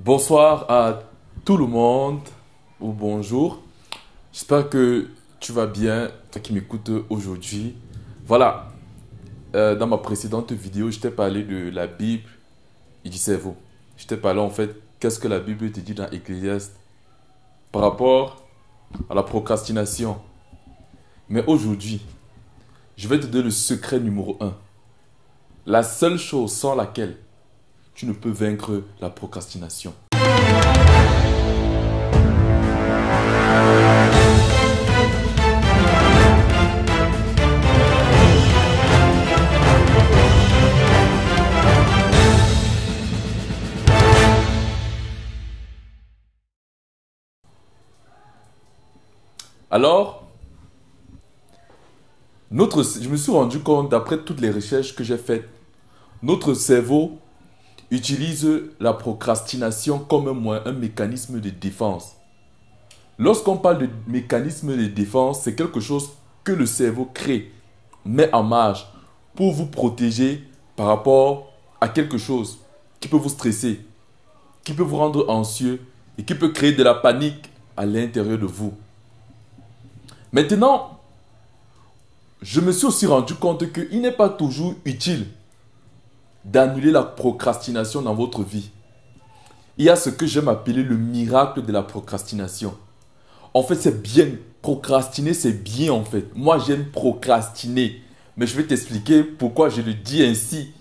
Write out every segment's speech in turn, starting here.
Bonsoir à tout le monde, ou bonjour. J'espère que tu vas bien, toi qui m'écoutes aujourd'hui. Voilà, dans ma précédente vidéo, je t'ai parlé de la Bible et du cerveau. Je t'ai parlé en fait, qu'est-ce que la Bible te dit dans Ecclésiaste par rapport à la procrastination. Mais aujourd'hui, je vais te donner le secret numéro un. La seule chose sans laquelle tu ne peux vaincre la procrastination. Alors, je me suis rendu compte, d'après toutes les recherches que j'ai faites, notre cerveau utilise la procrastination comme un mécanisme de défense. Lorsqu'on parle de mécanisme de défense, c'est quelque chose que le cerveau crée, met en marche pour vous protéger par rapport à quelque chose qui peut vous stresser, qui peut vous rendre anxieux et qui peut créer de la panique à l'intérieur de vous. Maintenant, je me suis aussi rendu compte qu'il n'est pas toujours utile d'annuler la procrastination dans votre vie. Il y a ce que j'aime appeler le miracle de la procrastination. En fait, c'est bien. Procrastiner, c'est bien en fait. Moi, j'aime procrastiner. Mais je vais t'expliquer pourquoi je le dis ainsi.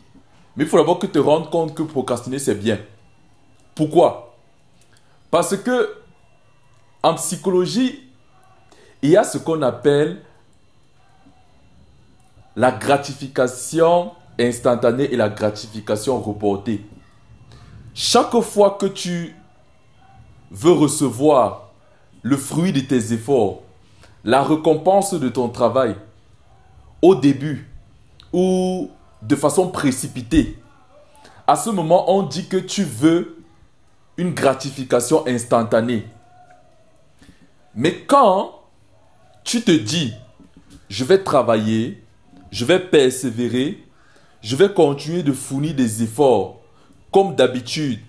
Mais il faut d'abord que tu te rendes compte que procrastiner, c'est bien. Pourquoi? Parce que en psychologie, il y a ce qu'on appelle la gratification instantanée et la gratification reportée. Chaque fois que tu veux recevoir le fruit de tes efforts, la récompense de ton travail, au début ou de façon précipitée, à ce moment, on dit que tu veux une gratification instantanée. Mais quand tu te dis, je vais travailler, je vais persévérer, je vais continuer de fournir des efforts comme d'habitude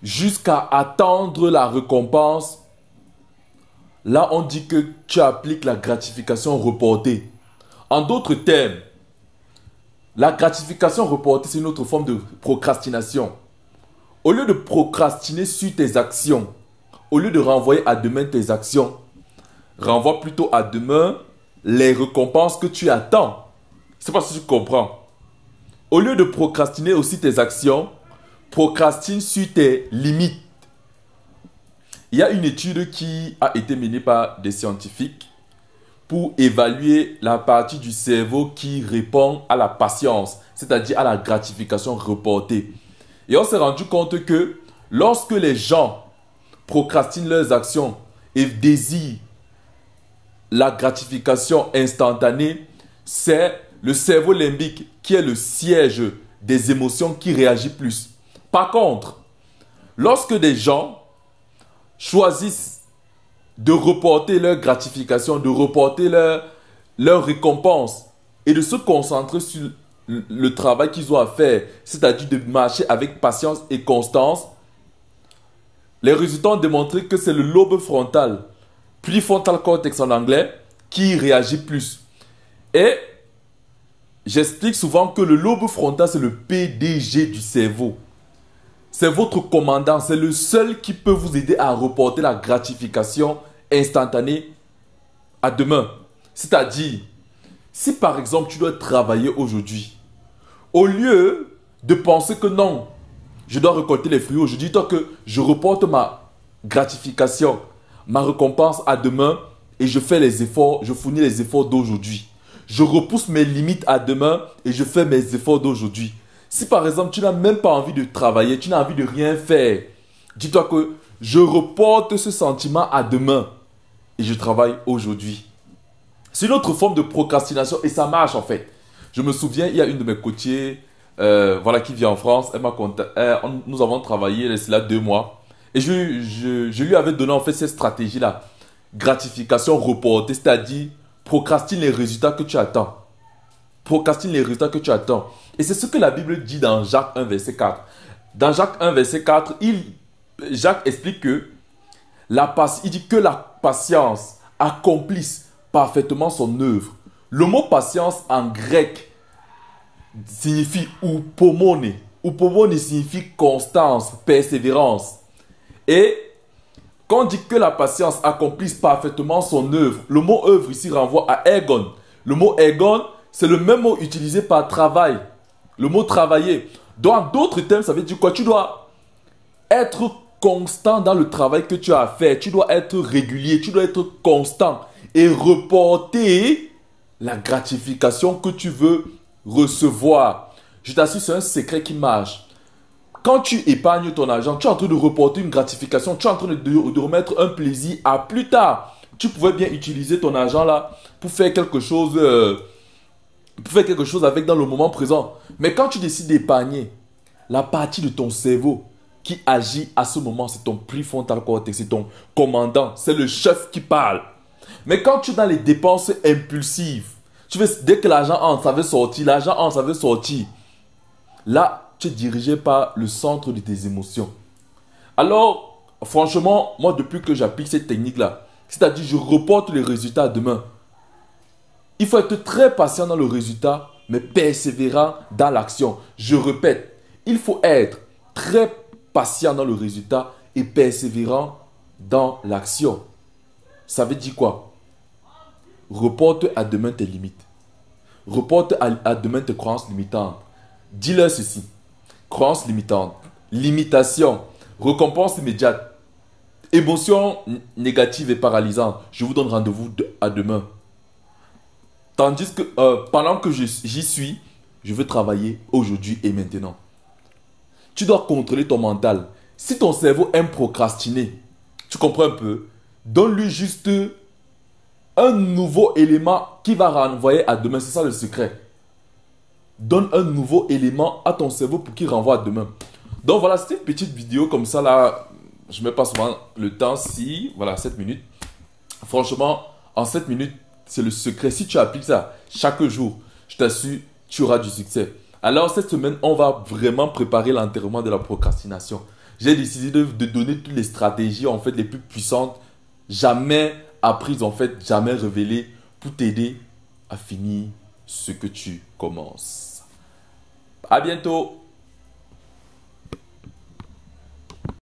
jusqu'à attendre la récompense, là on dit que tu appliques la gratification reportée. En d'autres termes, la gratification reportée, c'est une autre forme de procrastination. Au lieu de procrastiner sur tes actions, au lieu de renvoyer à demain tes actions, renvoie plutôt à demain les récompenses que tu attends. C'est pas si tu comprends. Au lieu de procrastiner aussi tes actions, procrastine sur tes limites. Il y a une étude qui a été menée par des scientifiques pour évaluer la partie du cerveau qui répond à la patience, c'est-à-dire à la gratification reportée. Et on s'est rendu compte que lorsque les gens procrastinent leurs actions et désirent la gratification instantanée, c'est le cerveau limbique qui est le siège des émotions qui réagit plus. Par contre, lorsque des gens choisissent de reporter leur gratification, de reporter leur récompense et de se concentrer sur le travail qu'ils ont à faire, c'est-à-dire de marcher avec patience et constance, les résultats ont démontré que c'est le lobe frontal, prefrontal cortex en anglais, qui réagit plus. Et j'explique souvent que le lobe frontal, c'est le PDG du cerveau. C'est votre commandant, c'est le seul qui peut vous aider à reporter la gratification instantanée à demain. C'est-à-dire, si par exemple tu dois travailler aujourd'hui, au lieu de penser que non, je dois récolter les fruits aujourd'hui, toi que je reporte ma gratification, ma récompense à demain et je fais les efforts, je fournis les efforts d'aujourd'hui. Je repousse mes limites à demain et je fais mes efforts d'aujourd'hui. Si par exemple tu n'as même pas envie de travailler, tu n'as envie de rien faire, dis-toi que je reporte ce sentiment à demain et je travaille aujourd'hui. C'est une autre forme de procrastination et ça marche en fait. Je me souviens, il y a une de mes coachées qui vit en France. Elle m'a contacté, nous avons travaillé là 2 mois et je lui avais donné en fait cette stratégie-là. Gratification reportée, c'est-à-dire procrastine les résultats que tu attends. Procrastine les résultats que tu attends. Et c'est ce que la Bible dit dans Jacques 1, verset 4. Dans Jacques 1, verset 4, il Jacques explique que il dit que la patience accomplisse parfaitement son œuvre. Le mot patience en grec signifie upomone. Upomone signifie constance, persévérance. Et quand on dit que la patience accomplisse parfaitement son œuvre, le mot œuvre ici renvoie à ergon. Le mot ergon, c'est le même mot utilisé par travail. Le mot travailler. Dans d'autres termes, ça veut dire quoi? Tu dois être constant dans le travail que tu as à faire. Tu dois être régulier, tu dois être constant et reporter la gratification que tu veux recevoir. Je t'assure, c'est un secret qui marche. Quand tu épargnes ton argent, tu es en train de reporter une gratification, tu es en train de remettre un plaisir à plus tard. Tu pouvais bien utiliser ton argent là pour faire quelque chose, avec dans le moment présent. Mais quand tu décides d'épargner, la partie de ton cerveau qui agit à ce moment, c'est ton préfrontal cortex, c'est ton commandant, c'est le chef qui parle. Mais quand tu es dans les dépenses impulsives, dès que l'argent entre, ça veut sortir, l'argent entre, ça veut sortir. Là, tu es dirigé par le centre de tes émotions. Alors, franchement, moi, depuis que j'applique cette technique-là, c'est-à-dire je reporte les résultats à demain. Il faut être très patient dans le résultat, mais persévérant dans l'action. Je répète, il faut être très patient dans le résultat et persévérant dans l'action. Ça veut dire quoi? Reporte à demain tes limites. Reporte à demain tes croyances limitantes. Dis-leur ceci. Croyances limitantes, limitation, récompense immédiate, émotion négative et paralysante. Je vous donne rendez-vous à demain. Tandis que pendant que j'y suis, je veux travailler aujourd'hui et maintenant. Tu dois contrôler ton mental. Si ton cerveau aime procrastiner, tu comprends un peu, donne-lui juste un nouveau élément qui va renvoyer à demain. C'est ça le secret. Donne un nouveau élément à ton cerveau pour qu'il renvoie à demain. Donc voilà, c'était une petite vidéo comme ça là. Je ne mets pas souvent le temps. Si, voilà, 7 minutes. Franchement, en 7 minutes, c'est le secret. Si tu appliques ça chaque jour, je t'assure, tu auras du succès. Alors cette semaine, on va vraiment préparer l'enterrement de la procrastination. J'ai décidé de donner toutes les stratégies en fait les plus puissantes, jamais apprises en fait, jamais révélées, pour t'aider à finir ce que tu commences. À bientôt.